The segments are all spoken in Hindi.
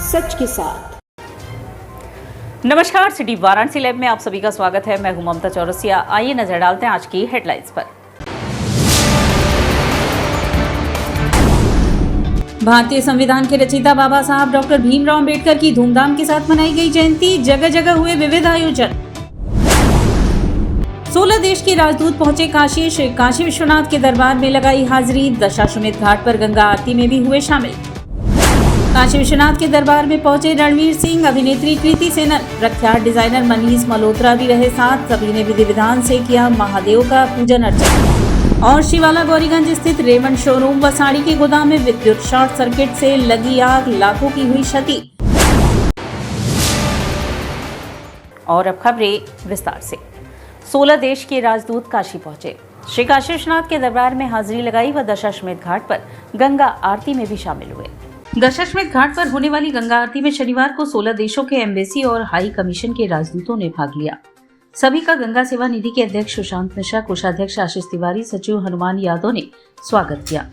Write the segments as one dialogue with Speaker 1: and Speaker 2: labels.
Speaker 1: सच के साथ।
Speaker 2: नमस्कार, सिटी वाराणसी लाइव में आप सभी का स्वागत है। मैं हूं ममता चौरसिया। आइए नजर डालते हैं आज की हेडलाइंस पर। भारतीय संविधान के रचयिता बाबा साहब डॉक्टर भीमराव अंबेडकर की धूमधाम के साथ मनाई गई जयंती। जगह जगह हुए विविध आयोजन। 16 देश के राजदूत पहुंचे काशी। श्री काशी विश्वनाथ के दरबार में लगाई हाजिरी। दशाश्वमेध घाट पर गंगा आरती में भी हुए शामिल। काशी विश्वनाथ के दरबार में पहुंचे रणवीर सिंह, अभिनेत्री कृति सेनन, प्रख्यात डिजाइनर मनीष मल्होत्रा भी रहे साथ। सभी ने विधि विधान से किया महादेव का पूजन अर्चन। और शिवाला गौरीगंज स्थित रेमंड शोरूम व साड़ी के गोदाम में विद्युत शॉर्ट सर्किट से लगी आग, लाखों की हुई क्षति। और अब खबरें विस्तार से। 16 देश के राजदूत काशी पहुंचे। श्री काशी विश्वनाथ के दरबार में हाजिरी लगाई व दशाश्वमेध घाट पर गंगा आरती में भी शामिल हुए। दशाश्वमेध घाट पर होने वाली गंगा आरती में शनिवार को 16 देशों के एम्बेसी और हाई कमीशन के राजदूतों ने भाग लिया। सभी का गंगा सेवा निधि के अध्यक्ष सुशांत मिश्रा, कोषाध्यक्ष आशीष तिवारी, सचिव हनुमान यादव ने स्वागत किया।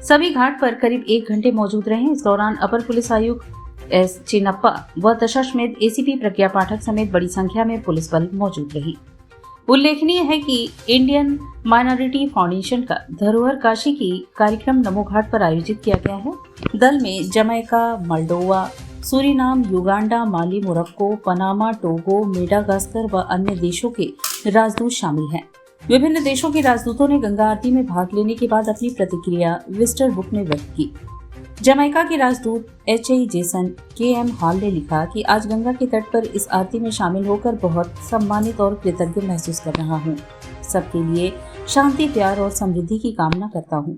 Speaker 2: सभी घाट पर करीब 1 घंटे मौजूद रहे। इस दौरान अपर पुलिस आयुक्त एस चिन्नप्पा व दशाश्वमेध एसीपी प्रज्ञा पाठक समेत बड़ी संख्या में पुलिस बल मौजूद रही। उल्लेखनीय है कि इंडियन माइनॉरिटी फाउंडेशन का धरोहर काशी की कार्यक्रम नमो घाट पर आयोजित किया गया है। दल में जमैका, मोल्डोवा, सूरीनाम, युगांडा, माली, मोरक्को, पनामा, टोगो, मेडागास्कर व अन्य देशों के राजदूत शामिल हैं। विभिन्न देशों के राजदूतों ने गंगा आरती में भाग लेने के बाद अपनी प्रतिक्रिया विजिटर बुक में व्यक्त की। जमैका के राजदूत HI जेसन KM हॉल ने लिखा कि आज गंगा के तट पर इस आरती में शामिल होकर बहुत सम्मानित और कृतज्ञ महसूस कर रहा हूँ। सबके लिए शांति, प्यार और समृद्धि की कामना करता हूँ।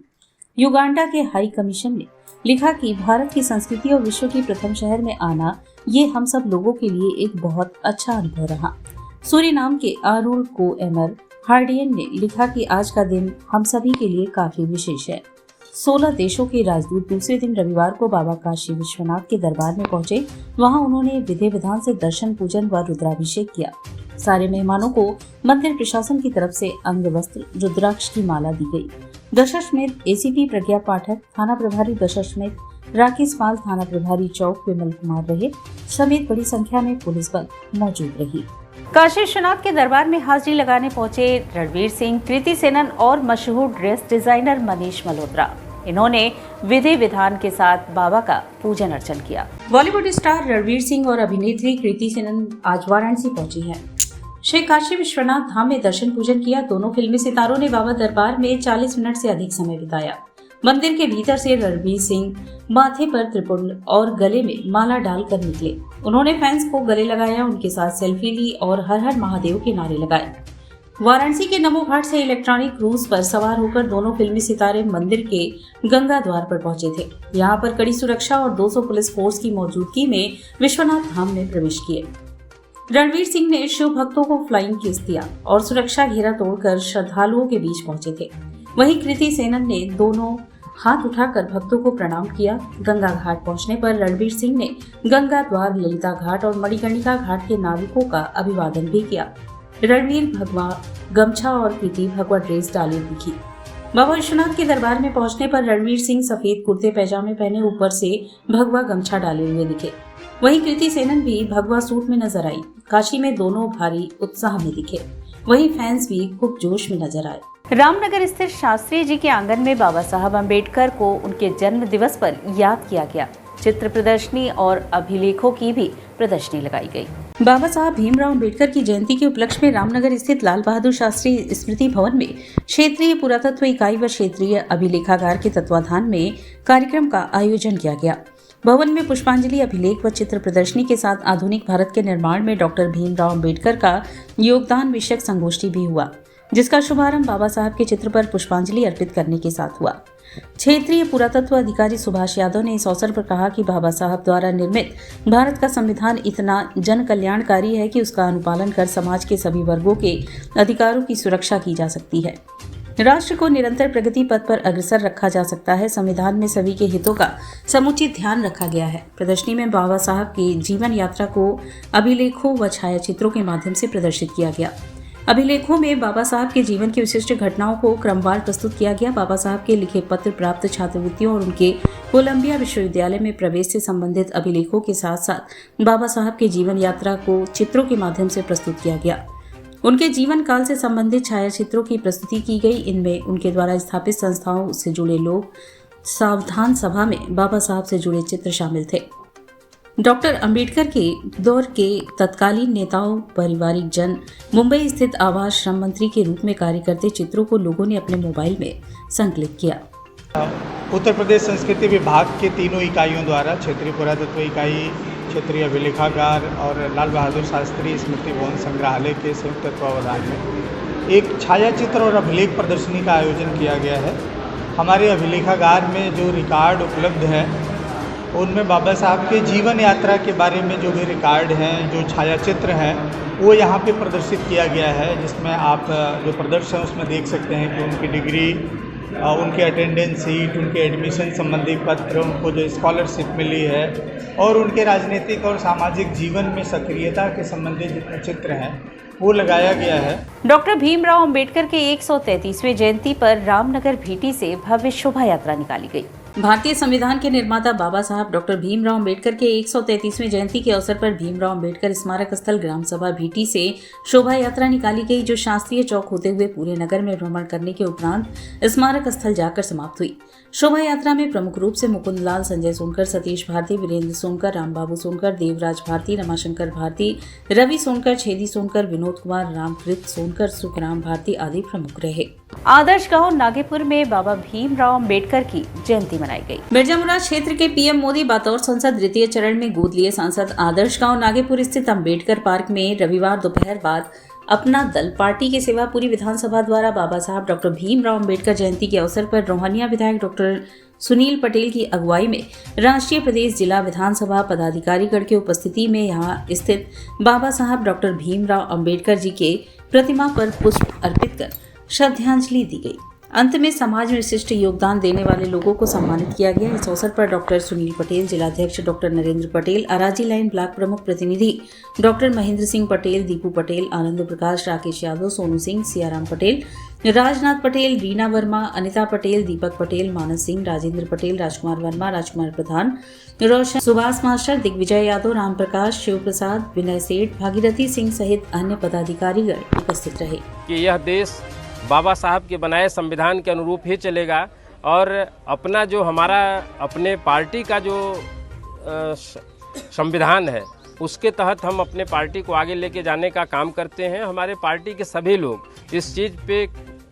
Speaker 2: युगांडा के हाई कमीशन ने लिखा कि भारत की संस्कृति और विश्व की प्रथम शहर में आना ये हम सब लोगों के लिए एक बहुत अच्छा अनुभव रहा। सूरीनाम के आरुल को एमर हार्डियन ने लिखा कि आज का दिन हम सभी के लिए काफी विशेष है। 16 देशों के राजदूत दूसरे दिन रविवार को बाबा काशी विश्वनाथ के दरबार में पहुंचे। वहां उन्होंने विधि विधान से दर्शन, पूजन व रुद्राभिषेक किया। सारे मेहमानों को मंदिर प्रशासन की तरफ से अंग वस्त्र, रुद्राक्ष की माला दी गई। दशाश्वमेध एसीपी प्रज्ञा पाठक, थाना प्रभारी दशाश्वमेध राकेश पाल, थाना प्रभारी चौक विमल कुमार रहे समेत बड़ी संख्या में पुलिस बल मौजूद रही। काशी विश्वनाथ के दरबार में हाजिरी लगाने पहुंचे रणवीर सिंह, कृति सेनन और मशहूर ड्रेस डिजाइनर मनीष मल्होत्रा। इन्होंने विधि विधान के साथ बाबा का पूजन अर्चन किया। बॉलीवुड स्टार रणवीर सिंह और अभिनेत्री कृति सेनन आज वाराणसी पहुंची हैं। श्री काशी विश्वनाथ धाम में दर्शन पूजन किया। दोनों फिल्मी सितारों ने बाबा दरबार में 40 मिनट से अधिक समय बिताया। मंदिर के भीतर से रणवीर सिंह माथे पर त्रिपुंड और गले में माला डालकर निकले। उन्होंने फैंस को गले लगाया, उनके साथ सेल्फी ली और हर हर महादेव के नारे लगाए। वाराणसी के नमो घाट से इलेक्ट्रॉनिक क्रूज पर सवार होकर दोनों फिल्मी सितारे मंदिर के गंगा द्वार पर पहुंचे थे। यहां पर कड़ी सुरक्षा और 200 पुलिस फोर्स की मौजूदगी में विश्वनाथ धाम में प्रवेश किए। रणवीर सिंह ने शिव भक्तों को फ्लाइंग किस दिया और सुरक्षा घेरा तोड़कर श्रद्धालुओं के बीच पहुंचे थे। वहीं कृति सेनन ने दोनों हाथ उठाकर भक्तों को प्रणाम किया। गंगा घाट पहुंचने पर रणवीर सिंह ने गंगा द्वार, ललिता घाट और मणिकर्णिका घाट के नाविकों का अभिवादन भी किया। रणवीर भगवा गमछा और कृति भगवा ड्रेस डाले दिखी। बाबा विश्वनाथ के दरबार में पहुंचने पर रणवीर सिंह सफेद कुर्ते पैजामे पहने ऊपर से भगवा गमछा डाले हुए दिखे। वहीं कृति सेनन भी भगवा सूट में नजर आई। काशी में दोनों भारी उत्साह में दिखे। वहीं फैंस भी खूब जोश में नजर आए। रामनगर स्थित शास्त्री जी के आंगन में बाबा साहब अम्बेडकर को उनके जन्म दिवस पर याद किया गया। चित्र प्रदर्शनी और अभिलेखों की भी प्रदर्शनी लगाई गई। बाबा साहब भीमराव अंबेडकर की जयंती के उपलक्ष्य में रामनगर स्थित लाल बहादुर शास्त्री स्मृति भवन में क्षेत्रीय पुरातत्व इकाई व क्षेत्रीय अभिलेखागार के तत्वाधान में कार्यक्रम का आयोजन किया गया। भवन में पुष्पांजलि, अभिलेख व चित्र प्रदर्शनी के साथ आधुनिक भारत के निर्माण में डॉक्टर भीमराव अंबेडकर का योगदान विषयक संगोष्ठी भी हुआ, जिसका शुभारंभ बाबा साहब के चित्र पर पुष्पांजलि अर्पित करने के साथ हुआ। क्षेत्रीय पुरातत्व अधिकारी सुभाष यादव ने इस अवसर पर कहा कि बाबा साहब द्वारा निर्मित भारत का संविधान इतना जन कल्याणकारी है कि उसका अनुपालन कर समाज के सभी वर्गों के अधिकारों की सुरक्षा की जा सकती है। राष्ट्र को निरंतर प्रगति पथ पर अग्रसर रखा जा सकता है। संविधान में सभी के हितों का समुचित ध्यान रखा गया है। प्रदर्शनी में बाबा साहब की जीवन यात्रा को अभिलेखों व छायाचित्रों के माध्यम से प्रदर्शित किया गया। अभिलेखों में बाबा साहब के जीवन की विशिष्ट घटनाओं को क्रमवार प्रस्तुत किया गया। बाबा साहब के लिखे पत्र, प्राप्त छात्रवृत्तियों और उनके कोलंबिया विश्वविद्यालय में प्रवेश से संबंधित अभिलेखों के साथ साथ बाबा साहब के जीवन यात्रा को चित्रों के माध्यम से प्रस्तुत किया गया। उनके जीवन काल से संबंधित छायाचित्रों की प्रस्तुति की गई। इनमें उनके द्वारा स्थापित संस्थाओं से जुड़े लोग, सावधान सभा में बाबा साहब से जुड़े चित्र शामिल थे। डॉक्टर अंबेडकर के दौर के तत्कालीन नेताओं, पारिवारिक जन, मुंबई स्थित आवास श्रम मंत्री के रूप में कार्य करते चित्रों को लोगों ने अपने मोबाइल में संकलित किया।
Speaker 1: उत्तर प्रदेश संस्कृति विभाग के तीनों इकाइयों द्वारा क्षेत्रीय पुरातत्व इकाई, क्षेत्रीय अभिलेखागार और लाल बहादुर शास्त्री स्मृति भवन संग्रहालय के संयुक्त तत्वावधान में एक छायाचित्र और अभिलेख प्रदर्शनी का आयोजन किया गया है। हमारे अभिलेखागार में जो रिकॉर्ड उपलब्ध है उनमें बाबा साहब के जीवन यात्रा के बारे में जो भी रिकॉर्ड हैं, जो छायाचित्र हैं, वो यहाँ पे प्रदर्शित किया गया है, जिसमें आप जो प्रदर्शन उसमें देख सकते हैं कि उनकी डिग्री, उनके अटेंडेंस सीट, उनके एडमिशन संबंधी पत्र, उनको जो स्कॉलरशिप मिली है और उनके राजनीतिक और सामाजिक जीवन में सक्रियता के संबंधित जितने चित्र हैं वो लगाया गया है।
Speaker 2: डॉक्टर भीमराव अंबेडकर के 133वें जयंती पर रामनगर भीटी से भव्य शोभा यात्रा निकाली गई। भारतीय संविधान के निर्माता बाबा साहब डॉक्टर भीमराव अंबेडकर के 133वें जयंती के अवसर पर भीमराव अंबेडकर स्मारक स्थल ग्राम सभा भीटी से शोभा यात्रा निकाली गई, जो शास्त्रीय चौक होते हुए पूरे नगर में भ्रमण करने के उपरांत स्मारक स्थल जाकर समाप्त हुई। शोभा यात्रा में प्रमुख रूप से मुकुंदलाल, संजय सोनकर, सतीश भारती, वीरेंद्र सोनकर, रामबाबू सोनकर, देवराज भारती, रमाशंकर भारती, रवि सोनकर, छेदी सोनकर, विनोद कुमार, रामकृत सोनकर, सुखराम भारती आदि प्रमुख रहे। आदर्श गांव नागेपुर में बाबा भीमराव अंबेडकर की जयंती मनाई गई। मिर्जामुराद क्षेत्र के पीएम मोदी बतौर संसद द्वितीय चरण में गोद लिए सांसद आदर्श गांव नागेपुर स्थित अंबेडकर पार्क में रविवार दोपहर बाद अपना दल पार्टी के सेवापुरी विधानसभा द्वारा बाबा साहब डॉक्टर भीमराव अंबेडकर जयंती के अवसर पर रोहानिया विधायक डॉक्टर सुनील पटेल की अगुवाई में राष्ट्रीय प्रदेश जिला विधानसभा पदाधिकारीगण की उपस्थिति में यहां स्थित बाबा साहब डॉक्टर भीमराव अंबेडकर जी के प्रतिमा पर पुष्प अर्पित कर श्रद्धांजलि दी गई। अंत में समाज में विशिष्ट योगदान देने वाले लोगों को सम्मानित किया गया। इस अवसर पर डॉक्टर सुनील पटेल, जिलाध्यक्ष डॉक्टर नरेंद्र पटेल, अराजी लाइन ब्लॉक प्रमुख प्रतिनिधि डॉक्टर महेंद्र सिंह पटेल, दीपू पटेल, आनंद प्रकाश, राकेश यादव, सोनू सिंह, सियाराम पटेल, राजनाथ पटेल, रीना वर्मा, अनिता पटेल, दीपक पटेल, मानस सिंह, राजेंद्र पटेल, राजकुमार वर्मा, राजकुमार प्रधान, रोशन, सुभाष मास्टर, दिग्विजय यादव, राम प्रकाश, शिव प्रसाद, विनय सेठ, भागीरथी सिंह सहित अन्य पदाधिकारीगण उपस्थित रहे।
Speaker 3: कि यह देश बाबा साहब के बनाए संविधान के अनुरूप ही चलेगा और अपना जो हमारा अपने पार्टी का जो संविधान है उसके तहत हम अपने पार्टी को आगे लेके जाने का काम करते हैं। हमारे पार्टी के सभी लोग इस चीज़ पे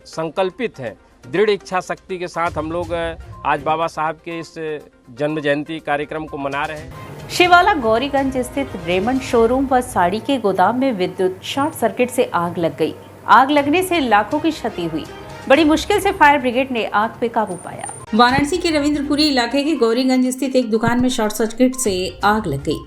Speaker 3: संकल्पित हैं। दृढ़ इच्छा शक्ति के साथ हम लोग आज बाबा साहब के इस जन्म जयंती कार्यक्रम को मना रहे हैं।
Speaker 2: शिवाला गौरीगंज स्थित रेमंड शोरूम व साड़ी के गोदाम में विद्युत शॉर्ट सर्किट से आग लग गई। आग लगने से लाखों की क्षति हुई। बड़ी मुश्किल से फायर ब्रिगेड ने आग पे काबू पाया। वाराणसी के रविंद्रपुरी इलाके के गौरीगंज स्थित एक दुकान में शॉर्ट सर्किट से आग लग गई।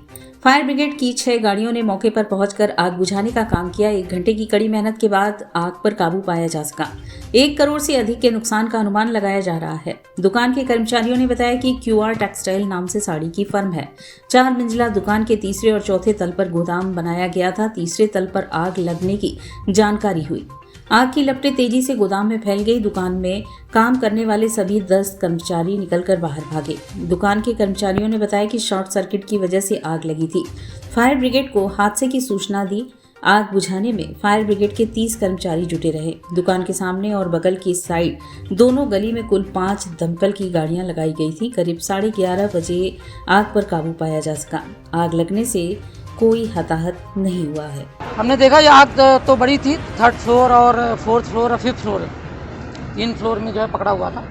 Speaker 2: फायर ब्रिगेड की 6 गाड़ियों ने मौके पर पहुंचकर आग बुझाने का काम किया। 1 घंटे की कड़ी मेहनत के बाद आग पर काबू पाया जा सका। 1 करोड़ से अधिक के नुकसान का अनुमान लगाया जा रहा है। दुकान के कर्मचारियों ने बताया कि QR टेक्सटाइल नाम से साड़ी की फर्म है। 4 मंजिला दुकान के तीसरे और चौथे तल पर गोदाम बनाया गया था। तीसरे तल पर आग लगने की जानकारी हुई। आग की लपटें तेजी से गोदाम में फैल गई। दुकान में काम करने वाले सभी 10 कर्मचारी निकलकर बाहर भागे। दुकान के कर्मचारियों ने बताया कि शॉर्ट सर्किट की वजह से आग लगी थी। फायर ब्रिगेड को हादसे की सूचना दी। आग बुझाने में फायर ब्रिगेड के 30 कर्मचारी जुटे रहे। दुकान के सामने और बगल की साइड दोनों गली में कुल 5 दमकल की गाड़ियां लगाई गई थी। करीब 11:30 बजे आग पर काबू पाया जा सका। आग लगने से कोई हताहत नहीं हुआ है।
Speaker 4: हमने देखा ये आग तो बड़ी थी, 3rd फ्लोर और 4th फ्लोर और 5th फ्लोर 3 फ्लोर में जो है पकड़ा हुआ था।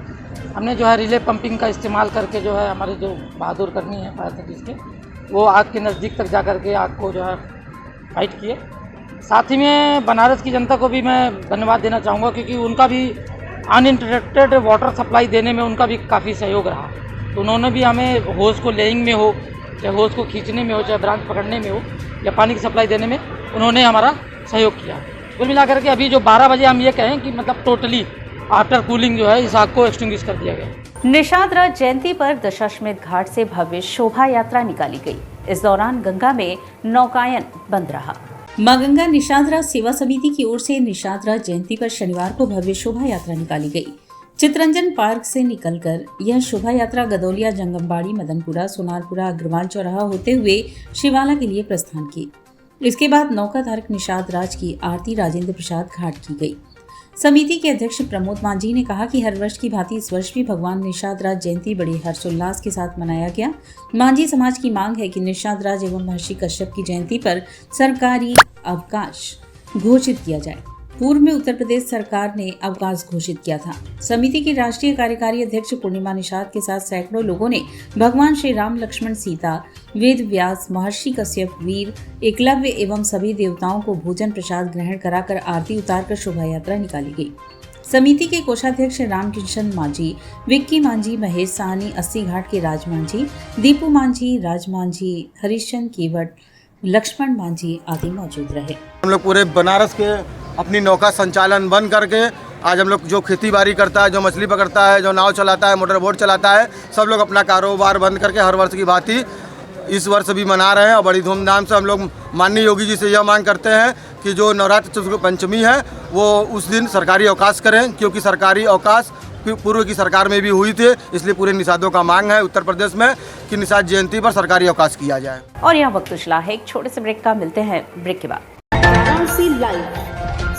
Speaker 4: हमने जो है रिले पंपिंग का इस्तेमाल करके जो है हमारे जो बहादुर कर्मी हैं फायर सर्विस के, वो आग के नज़दीक तक जा कर के आग को जो है फाइट किए। साथ ही में बनारस की जनता को भी मैं धन्यवाद देना चाहूँगा, क्योंकि उनका भी अनइंटरप्टेड वाटर सप्लाई देने में उनका भी काफ़ी सहयोग रहा। तो उन्होंने भी हमें होज़ को लेइंग में हो, चाहे होज़ को खींचने में हो, चाहे ब्रांच पकड़ने में हो, या पानी की सप्लाई देने में उन्होंने हमारा सहयोग किया। कुल मिलाकर के अभी जो 12 बजे हम ये कहें कि मतलब टोटली आफ्टर कूलिंग जो है इस आग को एक्सटिंग्विश कर दिया गया।
Speaker 2: निषाद राज जयंती पर दशाश्वमेध घाट से भव्य शोभा यात्रा निकाली गई। इस दौरान गंगा में नौकायन बंद रहा। मां गंगा निषाद राज सेवा समिति की ओर से निषाद राज जयंती पर शनिवार को भव्य शोभा यात्रा निकाली गई। चितरंजन पार्क से निकलकर यह शोभा यात्रा गदौलिया, जंगमबाड़ी, मदनपुरा, सोनारपुरा, अग्रवाल चौराहा होते हुए शिवाला के लिए प्रस्थान की। इसके बाद नौकाधारक निषाद राज की आरती राजेंद्र प्रसाद घाट की गई। समिति के अध्यक्ष प्रमोद मांझी ने कहा कि हर वर्ष की भांति इस वर्ष भी भगवान निषाद राज जयंती बड़े हर्षोल्लास के साथ मनाया गया। मांझी समाज की मांग है कि निषाद राज एवं महर्षि कश्यप की जयंती पर सरकारी अवकाश घोषित किया जाए। पूर्व में उत्तर प्रदेश सरकार ने अवकाश घोषित किया था। समिति की राष्ट्रीय कार्यकारी अध्यक्ष पूर्णिमा निषाद के साथ सैकड़ों लोगों ने भगवान श्री राम, लक्ष्मण, सीता, वेद व्यास, महर्षि कश्यप, वीर एकलव्य एवं सभी देवताओं को भोजन प्रसाद ग्रहण कराकर आरती उतारकर शोभा यात्रा निकाली गई। समिति के कोषाध्यक्ष रामकिशन मांझी, विक्की मांझी, महेश साहनी, 80 घाट के राज मांझी, दीपू मांझी, राज मांझी, हरिश्चंद्र केवट, लक्ष्मण मांझी आदि मौजूद रहे।
Speaker 5: हम लोग पूरे बनारस के अपनी नौका संचालन बंद करके आज हम लोग जो खेती बाड़ी करता है, जो मछली पकड़ता है, जो नाव चलाता है, मोटर बोट चलाता है, सब लोग अपना कारोबार बंद करके हर वर्ष की भांति इस वर्ष भी मना रहे हैं। और बड़ी धूमधाम से हम लोग माननीय योगी जी से यह मांग करते हैं कि जो नवरात्र चतुर्थ पंचमी है वो उस दिन सरकारी अवकाश करें, क्योंकि सरकारी अवकाश पूर्व की सरकार में भी हुई थी। इसलिए पूरे निषादों का मांग है उत्तर प्रदेश में कि निषाद जयंती पर सरकारी अवकाश किया जाए।
Speaker 2: और यहाँ वक्त उछला है एक छोटे से ब्रेक का, मिलते हैं ब्रेक के बाद।
Speaker 6: वाराणसी लाइव,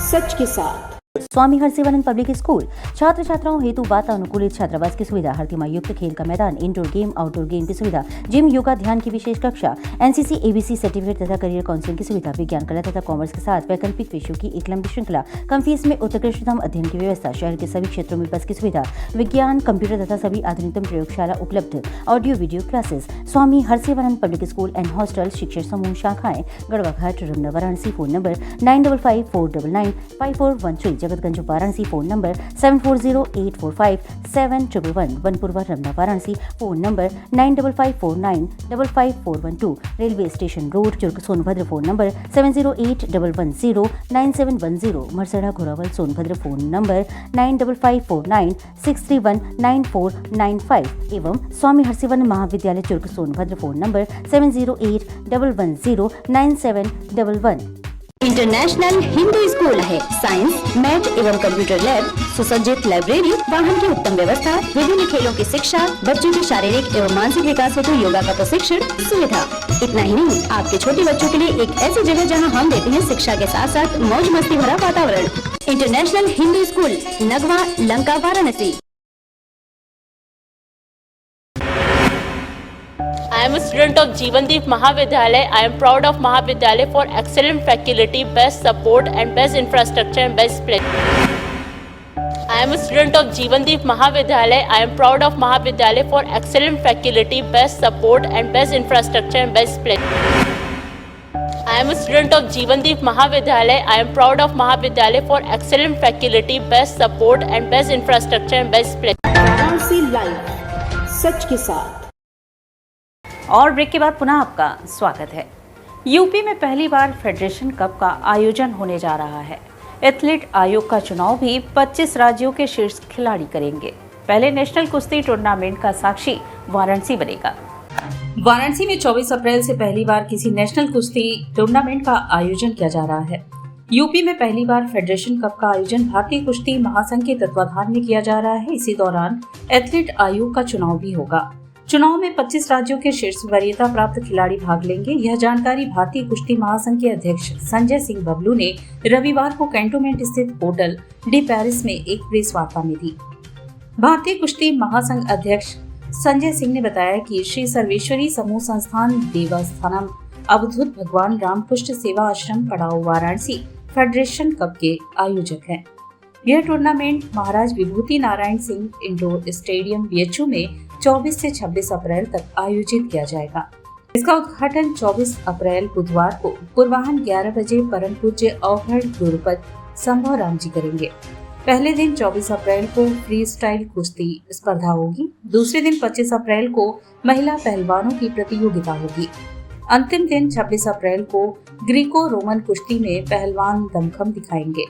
Speaker 6: सच के साथ।
Speaker 7: स्वामी हरसिवानंद पब्लिक स्कूल छात्र छात्राओं हेतु वातानुकूलित छात्रावास की सुविधा, हरतिमा युक्त खेल का मैदान, इंडोर गेम, आउटडोर गेम की सुविधा, जिम, योगा, ध्यान की विशेष कक्षा, एनसीसी, एबीसी सर्टिफिकेट तथा करियर काउंसलिंग की सुविधा, विज्ञान, कला तथा कॉमर्स के साथ वैकल्पिक विषयों की एक लंबी श्रृंखला, कम फीस में उत्कृष्टतम अध्ययन की व्यवस्था, शहर के सभी क्षेत्रों में बस की सुविधा, विज्ञान, कंप्यूटर तथा सभी आधुनिकतम प्रयोगशाला उपलब्ध, audio video classes. Swami Harsivanand public school and hostel, शिक्षण समूह शाखाएं Garhwa Ghat, Ramna, Varanasi. Phone number 9554995413, Jagatganj Varanasi. Phone number 7408457111, Vanpurwa, Ramna, Varanasi. Phone number 9554955412, railway station road, Churk, Sonbhadra. Phone number 7081109710, Marsara, Ghorawal, Sonbhadra. Phone number 955496319495 एवं स्वामी हरसिवानंद महाविद्यालय, Churk, Sonbhadra. Phone number 7081109711।
Speaker 6: International Hindu school है। साइंस, मैथ एवं कंप्यूटर लैब, सुसज्जित लाइब्रेरी, वाहन की उत्तम व्यवस्था, विभिन्न खेलों की शिक्षा, बच्चों के शारीरिक एवं मानसिक विकास हेतु योगा का प्रशिक्षण सुविधा। इतना ही नहीं, आपके छोटे बच्चों के लिए एक ऐसी जगह जहां हम देते हैं शिक्षा के साथ साथ मौज मस्ती भरा वातावरण। International Hindu school, Nagwa, Lanka, Varanasi.
Speaker 8: I am a student of Jeevandeep Mahavidyalaya. I am proud of Mahavidyalaya for excellent faculty, best support and best infrastructure and best place. I am a student of Jeevandeep Mahavidyalaya. I am proud of Mahavidyalaya for excellent faculty, best support and best infrastructure and best place. I am a student of Jeevandeep Mahavidyalaya. I am proud of Mahavidyalaya for excellent faculty, best support and best infrastructure and best place.
Speaker 6: Varanasi live, सच के साथ।
Speaker 2: और ब्रेक के बाद पुनः आपका स्वागत है। यूपी में पहली बार फेडरेशन कप का आयोजन होने जा रहा है। एथलीट आयोग का चुनाव भी 25 राज्यों के शीर्ष खिलाड़ी करेंगे। पहले नेशनल कुश्ती टूर्नामेंट का साक्षी वाराणसी बनेगा। वाराणसी में 24 अप्रैल से पहली बार किसी नेशनल कुश्ती टूर्नामेंट का आयोजन किया जा रहा है। यूपी में पहली बार फेडरेशन कप का आयोजन भारतीय कुश्ती महासंघ के तत्वाधान में किया जा रहा है। इसी दौरान एथलीट आयोग का चुनाव भी होगा। चुनाव में 25 राज्यों के शीर्ष वरीयता प्राप्त खिलाड़ी भाग लेंगे। यह जानकारी भारतीय कुश्ती महासंघ के अध्यक्ष संजय सिंह बबलू ने रविवार को कैंटोनमेंट स्थित होटल डी पेरिस में एक प्रेस वार्ता में दी। भारतीय कुश्ती महासंघ अध्यक्ष संजय सिंह ने बताया कि श्री सर्वेश्वरी समूह संस्थान देवस्थानम अवधूत भगवान रामकृष्ण सेवा आश्रम पड़ाव वाराणसी फेडरेशन कप के आयोजक हैं। यह tournament Maharaj Vibhuti Narayan Singh indoor stadium BHU में 24 से 26 अप्रैल तक आयोजित किया जाएगा। इसका उद्घाटन 24 अप्रैल बुधवार को पूर्वाह्न 11 बजे परम पूज्य अवहड़ गुरुपद संभव राम जी करेंगे। पहले दिन 24 अप्रैल को फ्री स्टाइल कुश्ती स्पर्धा होगी। दूसरे दिन 25 अप्रैल को महिला पहलवानों की प्रतियोगिता होगी। अंतिम दिन 26 अप्रैल को ग्रीको रोमन कुश्ती में पहलवान दमखम दिखाएंगे।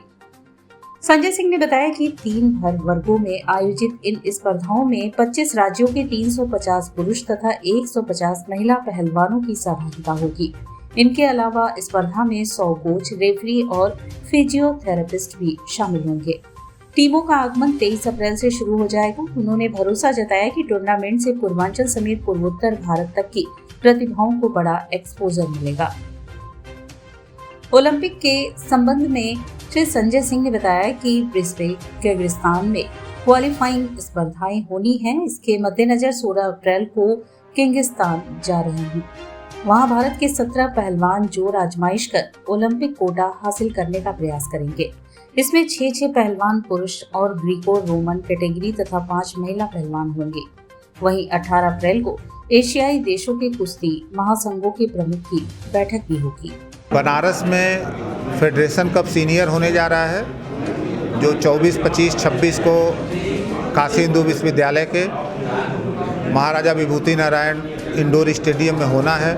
Speaker 2: संजय सिंह ने बताया कि 3 भर वर्गों में आयोजित इन स्पर्धाओं में 25 राज्यों के 350 पुरुष तथा 150 महिला पहलवानों की सहभागिता होगी। इनके अलावा स्पर्धा में 100 कोच, रेफरी और फिजियोथेरेपिस्ट भी शामिल होंगे। टीमों का आगमन 23 अप्रैल से शुरू हो जाएगा। उन्होंने भरोसा जताया कि टूर्नामेंट से पूर्वांचल समेत पूर्वोत्तर भारत तक की प्रतिभाओं को बड़ा एक्सपोजर मिलेगा। ओलंपिक के संबंध में श्री संजय सिंह ने बताया कि ब्रिस्बेन, किर्गिस्तान में क्वालिफाइंग स्पर्धाएं होनी हैं। इसके मद्देनजर 16 अप्रैल को किर्गिस्तान जा रहे हैं। वहां भारत के 17 पहलवान जोर आजमाइश कर ओलंपिक कोटा हासिल करने का प्रयास करेंगे। इसमें 6 पहलवान पुरुष और ग्रीको रोमन कैटेगरी तथा 5 महिला पहलवान होंगे। वहीं 18 अप्रैल को एशियाई देशों के कुश्ती महासंघों के प्रमुख की बैठक भी होगी।
Speaker 9: बनारस में फेडरेशन कप सीनियर होने जा रहा है, जो 24, 25, 26 को काशी हिंदू विश्वविद्यालय के महाराजा विभूति नारायण इंडोर स्टेडियम में होना है।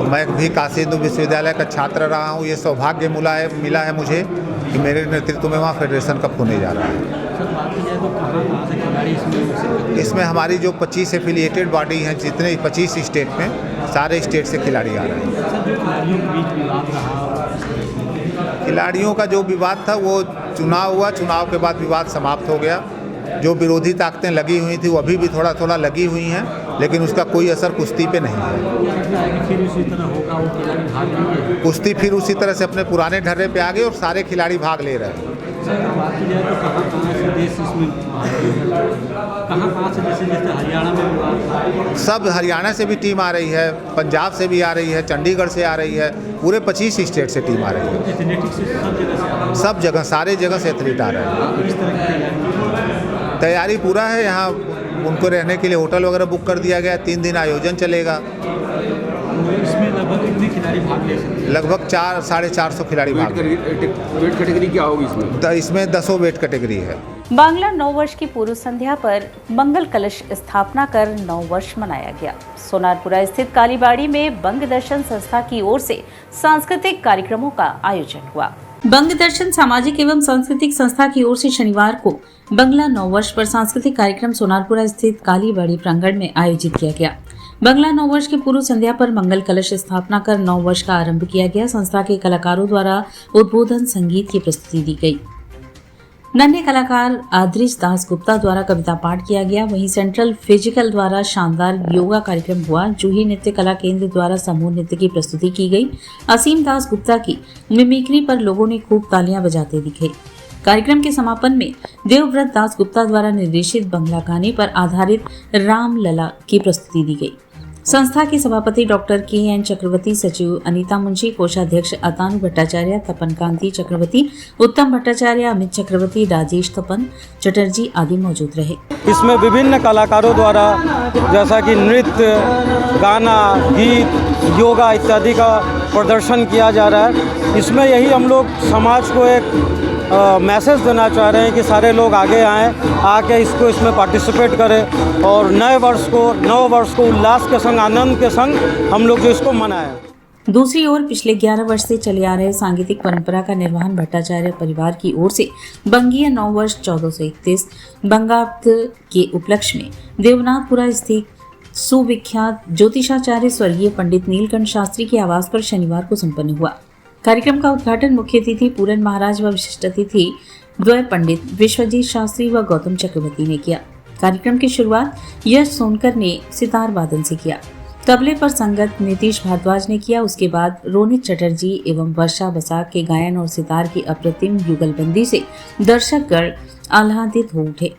Speaker 9: मैं भी काशी हिंदू विश्वविद्यालय का छात्र रहा हूँ। ये सौभाग्य मिला है मुझे कि मेरे नेतृत्व में वहाँ फेडरेशन कप होने जा रहा है। इसमें हमारी जो 25 एफिलिएटेड बॉडी हैं, जितने 25 स्टेट में, सारे स्टेट से खिलाड़ी आ रहे हैं। खिलाड़ियों का जो विवाद था वो चुनाव हुआ, चुनाव के बाद विवाद समाप्त हो गया। जो विरोधी ताकतें लगी हुई थी वो अभी भी थोड़ा थोड़ा लगी हुई हैं, लेकिन उसका कोई असर कुश्ती पे नहीं है। कुश्ती फिर उसी तरह से अपने पुराने ढर्रे पे आ गए और सारे खिलाड़ी भाग ले रहे हैं। सब हरियाणा से भी टीम आ रही है, पंजाब से भी आ रही है, चंडीगढ़ से आ रही है, पूरे 25 स्टेट से टीम आ रही है। सब जगह, सारे जगह से एथलीट आ रहे हैं। तैयारी पूरा है। यहाँ उनको रहने के लिए होटल वगैरह बुक कर दिया गया। 3 दिन आयोजन चलेगा।
Speaker 10: इसमें लगभग कितने खिलाड़ी भाग ले सकते हैं?
Speaker 9: लगभग 400-450 खिलाड़ी भाग।
Speaker 10: वेट कैटेगरी क्या होगी इसमें?
Speaker 9: इसमें 10 वेट कैटेगरी है।
Speaker 2: बांग्ला नव वर्ष की पूर्व संध्या पर मंगल कलश स्थापना कर 9 वर्ष मनाया गया। सोनारपुरा स्थित कालीबाड़ी में बंग दर्शन संस्था की ओर से सांस्कृतिक कार्यक्रमों का आयोजन हुआ। बंग दर्शन सामाजिक एवं सांस्कृतिक संस्था की ओर से शनिवार को बंगला नव वर्ष पर सांस्कृतिक कार्यक्रम सोनारपुरा स्थित कालीबाड़ी प्रांगण में आयोजित किया गया। बंगला नव वर्ष की पूर्व संध्या पर मंगल कलश स्थापना कर 9 वर्ष का आरंभ किया गया। संस्था के कलाकारों द्वारा उद्बोधन संगीत की प्रस्तुति दी गई। नन्हे कलाकार आदृश दास गुप्ता द्वारा कविता पाठ किया गया। वहीं सेंट्रल फिजिकल द्वारा शानदार योगा कार्यक्रम हुआ। जूही नृत्य कला केंद्र द्वारा समूह नृत्य की प्रस्तुति की गई। असीम दास गुप्ता की मिमिक्री पर लोगों ने खूब तालियां बजाते दिखे। कार्यक्रम के समापन में देवव्रत दास गुप्ता द्वारा निर्देशित बंगला गाने पर आधारित राम लला की प्रस्तुति दी गई। संस्था के सभापति डॉक्टर KN चक्रवर्ती, सचिव अनीता मुंशी, कोषाध्यक्ष अतानु भट्टाचार्य, तपन कांति चक्रवर्ती, उत्तम भट्टाचार्य, अमित चक्रवर्ती, राजेश तपन चटर्जी आदि मौजूद रहे।
Speaker 11: इसमें विभिन्न कलाकारों द्वारा जैसा कि नृत्य, गाना, गीत, योगा इत्यादि का प्रदर्शन किया जा रहा है। इसमें यही हम लोग समाज को एक मैसेज देना चाह रहे हैं कि सारे लोग आगे आएँ, आके इसमें पार्टिसिपेट करें और नव वर्ष को उल्लास के संग, आनंद के संग हम लोग जो इसको मनाएं।
Speaker 2: दूसरी ओर पिछले 11 वर्ष से चले आ रहे सांगीतिक परंपरा का निर्वहन भट्टाचार्य परिवार की ओर से बंगीय नव वर्ष 1431 बंगाब्द के उपलक्ष्य में देवनाथपुरा स्थित सुविख्यात ज्योतिषाचार्य स्वर्गीय पंडित नीलकंठ शास्त्री के आवास पर शनिवार को संपन्न हुआ। कार्यक्रम का उद्घाटन मुख्य अतिथि पूरन महाराज व विशिष्ट अतिथि द्वय पंडित विश्वजीत शास्त्री व गौतम चक्रवर्ती ने किया। कार्यक्रम की शुरुआत यश सोनकर ने सितार वादन से किया। तबले पर संगत नीतीश भारद्वाज ने किया। उसके बाद रोनित चटर्जी एवं वर्षा बसाक के गायन और सितार की अप्रतिम युगलबंदी से दर्शकगण आह्लादित हो उठे।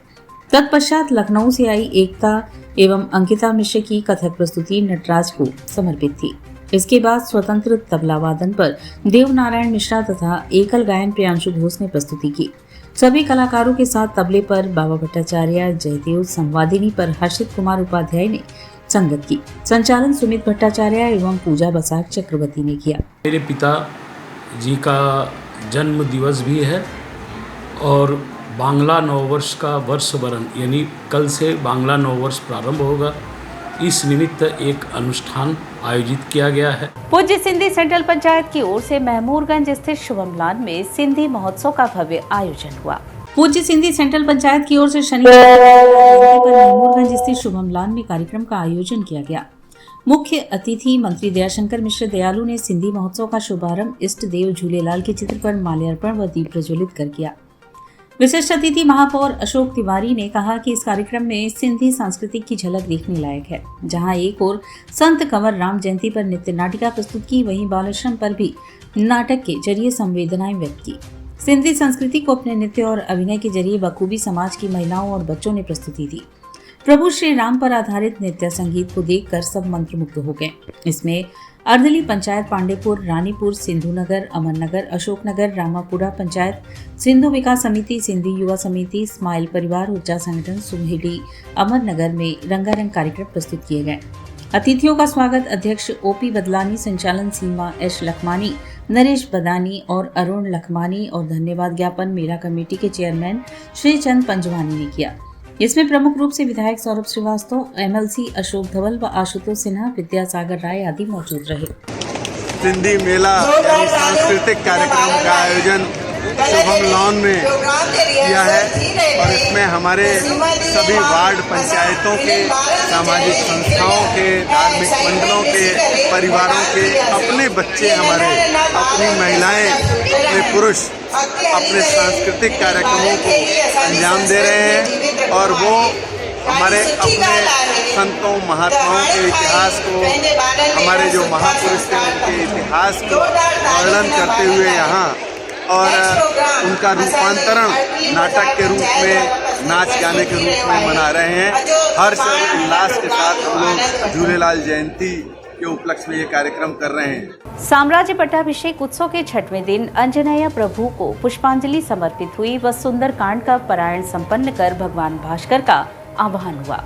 Speaker 2: तत्पश्चात लखनऊ से आई एकता एवं अंकिता मिश्र की कथक प्रस्तुति नटराज को समर्पित थी। इसके बाद स्वतंत्र तबला वादन पर देवनारायण मिश्रा तथा एकल गायन प्रियांशु घोष ने प्रस्तुति की। सभी कलाकारों के साथ तबले पर बाबा भट्टाचार्य, जयदेव, संवादिनी पर हर्षित कुमार उपाध्याय ने संगत की। संचालन सुमित भट्टाचार्य एवं पूजा बसाक चक्रवर्ती ने किया।
Speaker 10: मेरे पिता जी का जन्म दिवस भी है और बांग्ला नववर्ष का वर्षवरण यानी कल से बांग्ला नववर्ष प्रारंभ होगा। इस निमित्त एक अनुष्ठान आयोजित किया गया है।
Speaker 2: पूज्य सिंधी सेंट्रल पंचायत की ओर से महमूरगंज स्थित शुभमलान में सिंधी महोत्सव का भव्य आयोजन हुआ। पूज्य सिंधी सेंट्रल पंचायत की ओर से शनिवार को महमूरगंज स्थित शुभमलान में कार्यक्रम का आयोजन किया गया। मुख्य अतिथि मंत्री दयाशंकर मिश्र दयालु ने सिंधी महोत्सव का शुभारंभ इष्ट देव झूलेलाल के चित्र पर माल्यार्पण व दीप प्रज्वलित कर किया। विशिष्ट अतिथि महापौर अशोक तिवारी ने कहा कि इस कार्यक्रम में सिंधी संस्कृति की झलक देखने लायक है, जहां एक और संत कंवर राम जयंती पर नृत्य नाटिका प्रस्तुत की, वहीं बालाश्रम पर भी नाटक के जरिए संवेदनाएं व्यक्त की। सिंधी संस्कृति को अपने नृत्य और अभिनय के जरिए बखूबी समाज की महिलाओं और बच्चों ने प्रस्तुति दी। प्रभु श्री राम पर आधारित नृत्य संगीत को देखकर सब मंत्रमुग्ध हो गए। इसमें अर्दली पंचायत, पांडेपुर, रानीपुर, सिंधुनगर, अमरनगर, अशोकनगर, रामापुरा पंचायत, सिंधु विकास समिति, सिंधी युवा समिति, स्माइल परिवार, ऊर्जा संगठन, सुहेली, अमरनगर में रंगारंग कार्यक्रम प्रस्तुत किए गए। अतिथियों का स्वागत अध्यक्ष ओपी बदलानी, संचालन सीमा एस लखमानी, नरेश बदानी और अरुण लखमानी और धन्यवाद ज्ञापन मेला कमेटी के चेयरमैन श्री चंद पंजवानी ने किया। इसमें प्रमुख रूप से विधायक सौरभ श्रीवास्तव, एमएलसी अशोक धवल व आशुतोष सिन्हा, विद्यासागर राय आदि मौजूद रहे।
Speaker 12: सिंधी मेला यानी सांस्कृतिक कार्यक्रम का आयोजन शुभम लॉन में किया है और इसमें हमारे सभी वार्ड पंचायतों के, सामाजिक संस्थाओं के, धार्मिक मंडलों के, परिवारों के अपने बच्चे, हमारे अपनी महिलाएं, अपने पुरुष अपने सांस्कृतिक कार्यक्रमों को अंजाम दे रहे हैं और वो हमारे अपने संतों महात्माओं के इतिहास को, हमारे जो महापुरुष थे उनके इतिहास को वर्णन करते हुए यहाँ और उनका रूपांतरण नाटक के रूप में, नाच गाने के रूप में मना रहे हैं। हर्ष और उल्लास के साथ हम लोग झूलेलाल जयंती के उपलक्ष्य में ये कार्यक्रम कर रहे हैं।
Speaker 2: साम्राज्य पट्टाभिषेक उत्सव के 6वें दिन अंजनेय प्रभु को पुष्पांजलि समर्पित हुई व सुंदरकांड का पारायण संपन्न कर भगवान भास्कर का आवाहन हुआ।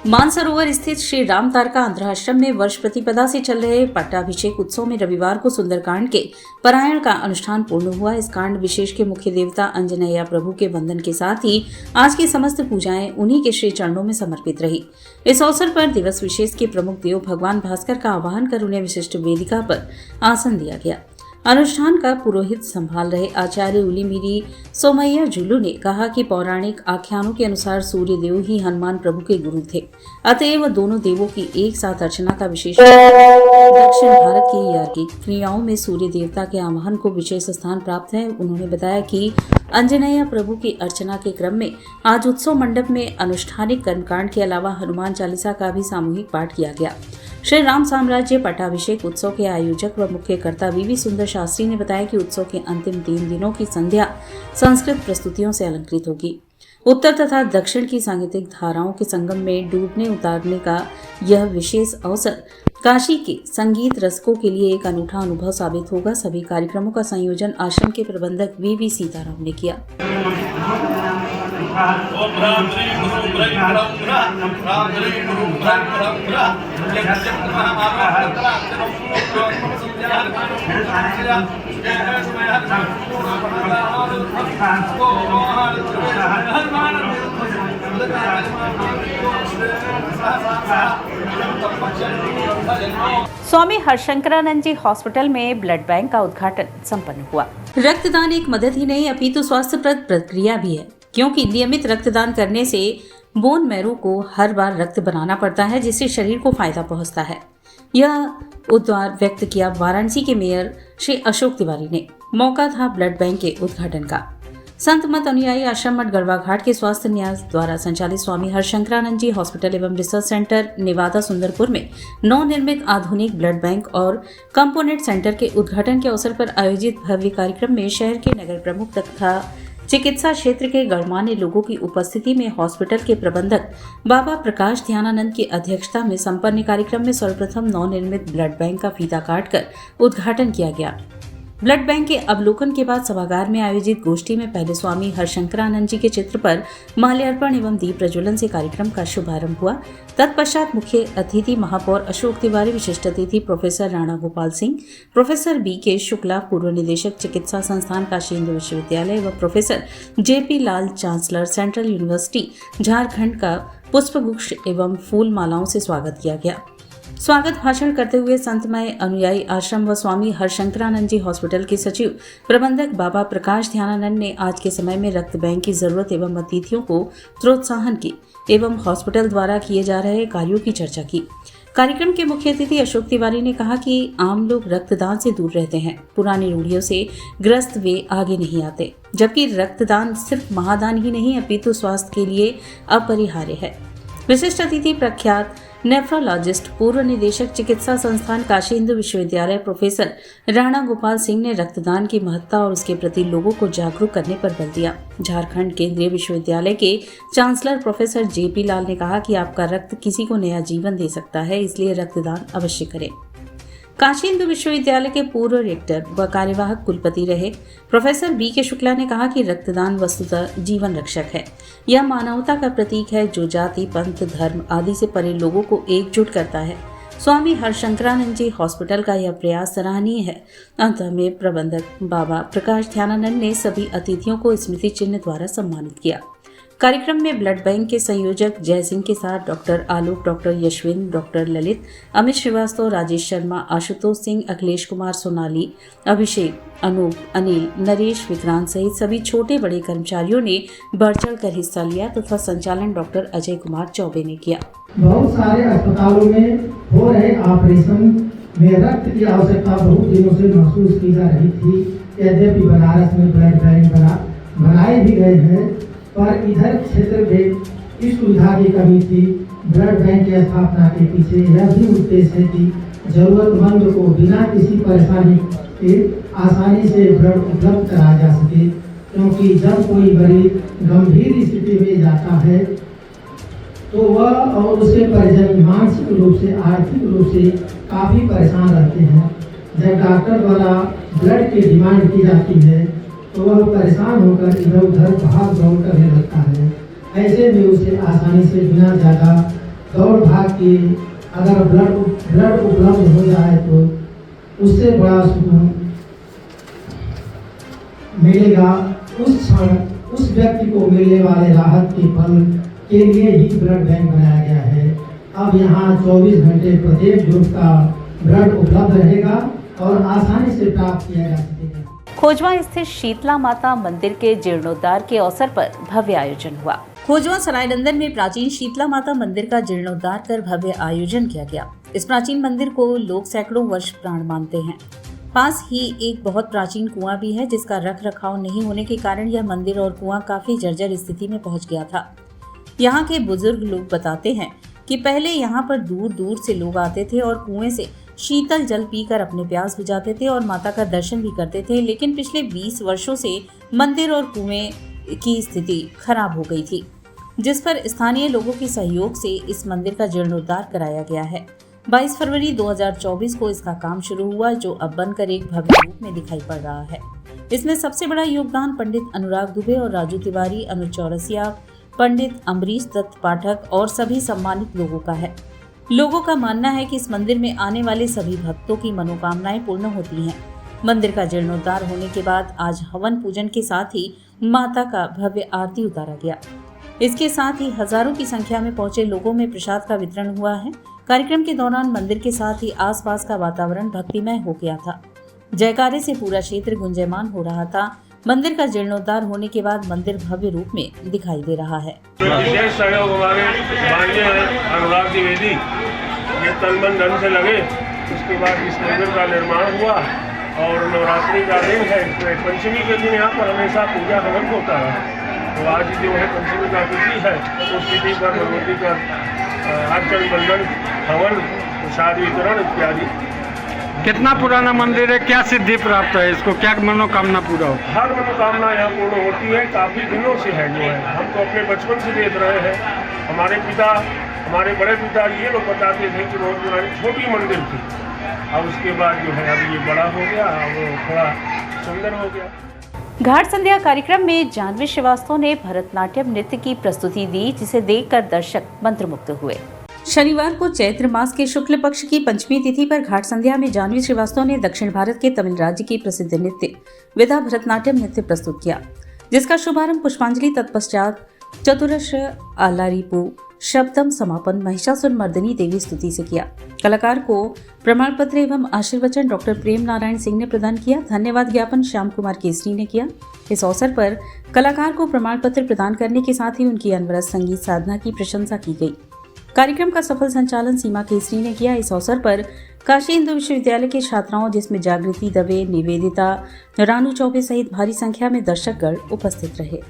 Speaker 2: मानसरोवर स्थित श्री राम तारका आश्रम में वर्ष प्रतिपदा से चल रहे पट्टाभिषेक उत्सव में रविवार को सुंदरकांड के पारायण का अनुष्ठान पूर्ण हुआ। इस कांड विशेष के मुख्य देवता अंजनेय प्रभु के वंदन के साथ ही आज की समस्त पूजाएं उन्हीं के श्री चरणों में समर्पित रही। इस अवसर पर दिवस विशेष के प्रमुख देव भगवान भास्कर का आवाहन कर उन्हें विशिष्ट वेदिका पर आसन दिया गया। अनुष्ठान का पुरोहित संभाल रहे आचार्य उलीमिरी सोमैया जुलू ने कहा कि पौराणिक आख्यानों के अनुसार सूर्य देव ही हनुमान प्रभु के गुरु थे, अतएव दोनों देवों की एक साथ अर्चना का विशेष दक्षिण भारत की यार्गिक क्रियाओं में सूर्य देवता के आवाहन को विशेष स्थान प्राप्त है। उन्होंने बताया कि अंजनेय प्रभु की अर्चना के क्रम में आज उत्सव मंडप में अनुष्ठानिक कर्मकांड के अलावा हनुमान चालीसा का भी सामूहिक पाठ किया गया। श्री राम साम्राज्य पट्टाभिषेक उत्सव के आयोजक व मुख्य कर्ता वीवी सुंदर शास्त्री ने बताया कि उत्सव के अंतिम 3 दिनों की संध्या संस्कृत प्रस्तुतियों से अलंकृत होगी। उत्तर तथा दक्षिण की सांगीतिक धाराओं के संगम में डूबने उतारने का यह विशेष अवसर काशी के संगीत रसिकों के लिए एक अनूठा अनुभव साबित होगा। सभी कार्यक्रमों का संयोजन आश्रम के प्रबंधक वीवी सीताराम ने किया। स्वामी हरशंकरानंद जी हॉस्पिटल में ब्लड बैंक का उद्घाटन संपन्न हुआ। रक्तदान एक मदद ही नहीं अपितु स्वास्थ्यप्रद प्रक्रिया भी है, क्योंकि नियमित रक्तदान करने से बोन मैरो को हर बार रक्त बनाना पड़ता है, जिससे शरीर को फायदा पहुंचता है। यह उद्गार व्यक्त किया वाराणसी के मेयर श्री अशोक तिवारी ने। मौका था ब्लड बैंक के उद्घाटन का। संत मत अनुयायी आश्रम मठ गढ़वा घाट के स्वास्थ्य न्यास द्वारा संचालित स्वामी हरशंकरानंद जी हॉस्पिटल एवं रिसर्च सेंटर नेवादा सुंदरपुर में नवनिर्मित आधुनिक ब्लड बैंक और कंपोनेंट सेंटर के उद्घाटन के अवसर पर आयोजित भव्य कार्यक्रम में शहर के नगर प्रमुख तथा चिकित्सा क्षेत्र के गणमान्य लोगों की उपस्थिति में हॉस्पिटल के प्रबंधक बाबा प्रकाश ध्यानानंद की अध्यक्षता में संपन्न कार्यक्रम में सर्वप्रथम नवनिर्मित ब्लड बैंक का फीता काटकर उद्घाटन किया गया। ब्लड बैंक के अवलोकन के बाद सभागार में आयोजित गोष्ठी में पहले स्वामी हरशंकरानंद जी के चित्र पर माल्यार्पण एवं दीप प्रज्वलन से कार्यक्रम का शुभारंभ हुआ। तत्पश्चात मुख्य अतिथि महापौर अशोक तिवारी, विशिष्ट अतिथि professor Rana Gopal Singh, professor BK Shukla, पूर्व निदेशक चिकित्सा संस्थान काशी हिंदू विश्वविद्यालय व प्रोफेसर JP लाल, चांसलर सेंट्रल यूनिवर्सिटी झारखंड का पुष्पगुच्छ एवं फूल मालाओं से स्वागत किया गया। स्वागत भाषण करते हुए संतमय अनुयायी आश्रम व स्वामी हरशंकरानंद जी हॉस्पिटल के सचिव प्रबंधक बाबा प्रकाश ध्यानानंद ने आज के समय में रक्त बैंक की जरूरत एवं अतिथियों को प्रोत्साहन की एवं हॉस्पिटल द्वारा किए जा रहे कार्यों की चर्चा की। कार्यक्रम के मुख्य अतिथि अशोक तिवारी ने कहा कि आम लोग रक्तदान से दूर रहते हैं, पुरानी रूढ़ियों से ग्रस्त वे आगे नहीं आते, जबकि रक्तदान सिर्फ महादान ही नहीं अपितु स्वास्थ्य के लिए अपरिहार्य है। विशिष्ट अतिथि प्रख्यात नेफ्रोलॉजिस्ट पूर्व निदेशक चिकित्सा संस्थान काशी हिंदू विश्वविद्यालय प्रोफेसर राणा गोपाल सिंह ने रक्तदान की महत्ता और उसके प्रति लोगों को जागरूक करने पर बल दिया। झारखंड केंद्रीय विश्वविद्यालय के चांसलर प्रोफेसर जेपी लाल ने कहा कि आपका रक्त किसी को नया जीवन दे सकता है, इसलिए रक्तदान अवश्य करें। काशी हिंदू विश्वविद्यालय के पूर्व रेक्टर व कार्यवाहक कुलपति रहे प्रोफेसर बी के शुक्ला ने कहा कि रक्तदान वस्तुतः जीवन रक्षक है। यह मानवता का प्रतीक है जो जाति, पंथ, धर्म आदि से परे लोगों को एकजुट करता है। स्वामी हरशंकरानंद जी हॉस्पिटल का यह प्रयास सराहनीय है। अंत में प्रबंधक बाबा प्रकाश ध्यानानंद ने सभी अतिथियों को स्मृति चिन्ह द्वारा सम्मानित किया। कार्यक्रम में ब्लड बैंक के संयोजक जय सिंह के साथ डॉक्टर आलोक, डॉक्टर यशविंद्र, डॉक्टर ललित, अमित श्रीवास्तव, राजेश शर्मा, आशुतोष सिंह, अखिलेश कुमार, सोनाली, अभिषेक, अनूप, अनिल, नरेश, विक्रांत सहित सभी छोटे बड़े कर्मचारियों ने बढ़ चढ़ कर हिस्सा लिया तथा संचालन डॉक्टर अजय कुमार चौबे ने किया।
Speaker 13: बहुत सारे अस्पतालों में हो रहे ऑपरेशन में रक्त की आवश्यकता बहुत दिनों से महसूस की जा रही थी। यद्यपि बनारस में ब्लड बैंक बनाए भी गए हैं, पर इधर क्षेत्र में इस सुविधा की कमी थी। ब्लड बैंक की स्थापना के पीछे यह भी उद्देश्य है कि जरूरतमंद को बिना किसी परेशानी के आसानी से ब्लड उपलब्ध कराया जा सके, क्योंकि जब कोई मरीज गंभीर स्थिति में जाता है तो वह और उसके परिजन मानसिक रूप से, आर्थिक रूप से काफ़ी परेशान रहते हैं। जब डॉक्टर द्वारा ब्लड की डिमांड की जाती है तो वह परेशान होकर इधर उधर भाग दौड़ करने लगता है। ऐसे में उसे आसानी से बिना ज़्यादा दौड़ भाग के अगर ब्लड उपलब्ध हो जाए तो उससे बड़ा सुकून मिलेगा। उस क्षण उस व्यक्ति को मिलने वाले राहत के पल के लिए ही ब्लड बैंक बनाया गया है। अब यहाँ 24 घंटे प्रत्येक ग्रुप का ब्लड उपलब्ध रहेगा और आसानी से प्राप्त किया जा सकेगा।
Speaker 2: खोजवा स्थित शीतला माता मंदिर के जीर्णोद्धार के अवसर पर भव्य आयोजन हुआ। खोजवा सरायनंदन में प्राचीन शीतला माता मंदिर का जीर्णोद्धार कर भव्य आयोजन किया गया। इस प्राचीन मंदिर को लोग सैकड़ों वर्ष पुराना मानते हैं। पास ही एक बहुत प्राचीन कुआं भी है, जिसका रख रखाव नहीं होने के कारण यह मंदिर और कुआं काफी जर्जर स्थिति में पहुंच गया था। यहाँ के बुजुर्ग लोग बताते हैं कि पहले यहाँ पर दूर दूर से लोग आते थे और कुएं से शीतल जल पीकर अपने प्यास बुझाते थे और माता का दर्शन भी करते थे। लेकिन पिछले 20 वर्षों से मंदिर और कुएं की स्थिति खराब हो गई थी, जिस पर स्थानीय लोगों के सहयोग से इस मंदिर का जीर्णोद्धार कराया गया है। 22 फरवरी 2024 को इसका काम शुरू हुआ, जो अब बनकर एक भव्य रूप में दिखाई पड़ रहा है। इसमें सबसे बड़ा योगदान पंडित अनुराग दुबे और राजू तिवारी, अनुज चौरसिया, पंडित अम्बरीश दत्त पाठक और सभी सम्मानित लोगों का है। लोगों का मानना है कि इस मंदिर में आने वाले सभी भक्तों की मनोकामनाएं पूर्ण होती हैं। मंदिर का जीर्णोद्धार होने के बाद आज हवन पूजन के साथ ही माता का भव्य आरती उतारा गया। इसके साथ ही हजारों की संख्या में पहुंचे लोगों में प्रसाद का वितरण हुआ है। कार्यक्रम के दौरान मंदिर के साथ ही आसपास का वातावरण भक्तिमय हो गया था। जयकारे से पूरा क्षेत्र गुंजयमान हो रहा था। मंदिर का जीर्णोद्धार होने के बाद मंदिर भव्य रूप में दिखाई दे रहा है।
Speaker 14: विशेष सहयोग हमारे भांजे अनुराग द्विवेदी, ये तन मन धन से लगे। उसके बाद इस मंदिर का निर्माण हुआ और नवरात्रि का दिन है, इसमें पंचमी के दिन यहाँ पर हमेशा पूजा हवन होता है। तो आज जो है पंचमी का तिथि है, उस तिथि पर भगवती का अर्चन, बंधन, हवन, प्रसाद वितरण इत्यादि।
Speaker 15: कितना पुराना मंदिर है, क्या सिद्धि प्राप्त है इसको, क्या मनोकामना पूरा हो?
Speaker 14: हर मनोकामना यहाँ पूर्ण होती है। काफ़ी दिनों से है जो है, हम तो अपने बचपन से देख रहे हैं। हमारे पिता, हमारे बड़े पिता ये लोग बताते थे कि बहुत पुरानी छोटी मंदिर थी। अब उसके बाद जो है अभी ये बड़ा हो गया, वो थोड़ा सुंदर हो गया।
Speaker 2: घाट संध्या कार्यक्रम में जाह्नवी श्रीवास्तव ने भरतनाट्यम नृत्य की प्रस्तुति दी, जिसे देखकर दर्शक मंत्रमुग्ध हुए। शनिवार को चैत्र मास के शुक्ल पक्ष की पंचमी तिथि पर घाट संध्या में जाह्नवी श्रीवास्तव ने दक्षिण भारत के तमिल राज्य की प्रसिद्ध नृत्य विधा भरतनाट्यम नृत्य प्रस्तुत किया, जिसका शुभारंभ पुष्पांजलि तत्पश्चात चतुरश आलारिपु शब्दम समापन महिषासुर मर्दिनी देवी स्तुति से किया। कलाकार को प्रमाण पत्र एवं आशीर्वचन डॉक्टर प्रेम नारायण सिंह ने प्रदान किया। धन्यवाद ज्ञापन श्याम कुमार केसरी ने किया। इस अवसर पर कलाकार को प्रमाण पत्र प्रदान करने के साथ ही उनकी अनवरत संगीत साधना की प्रशंसा की गई। कार्यक्रम का सफल संचालन सीमा केसरी ने किया। इस अवसर पर काशी हिंदू विश्वविद्यालय की छात्राओं जिसमें जागृति दवे, निवेदिता, रानू चौबे सहित भारी संख्या में दर्शकगण उपस्थित रहे।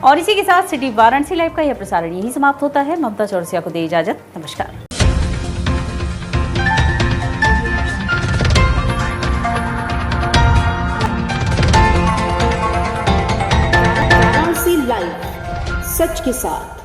Speaker 2: और इसी के साथ सिटी वाराणसी लाइव का यह प्रसारण यही समाप्त होता है। ममता चौरसिया को दे इजाजत। नमस्कार।
Speaker 6: वाराणसी लाइव, सच के साथ।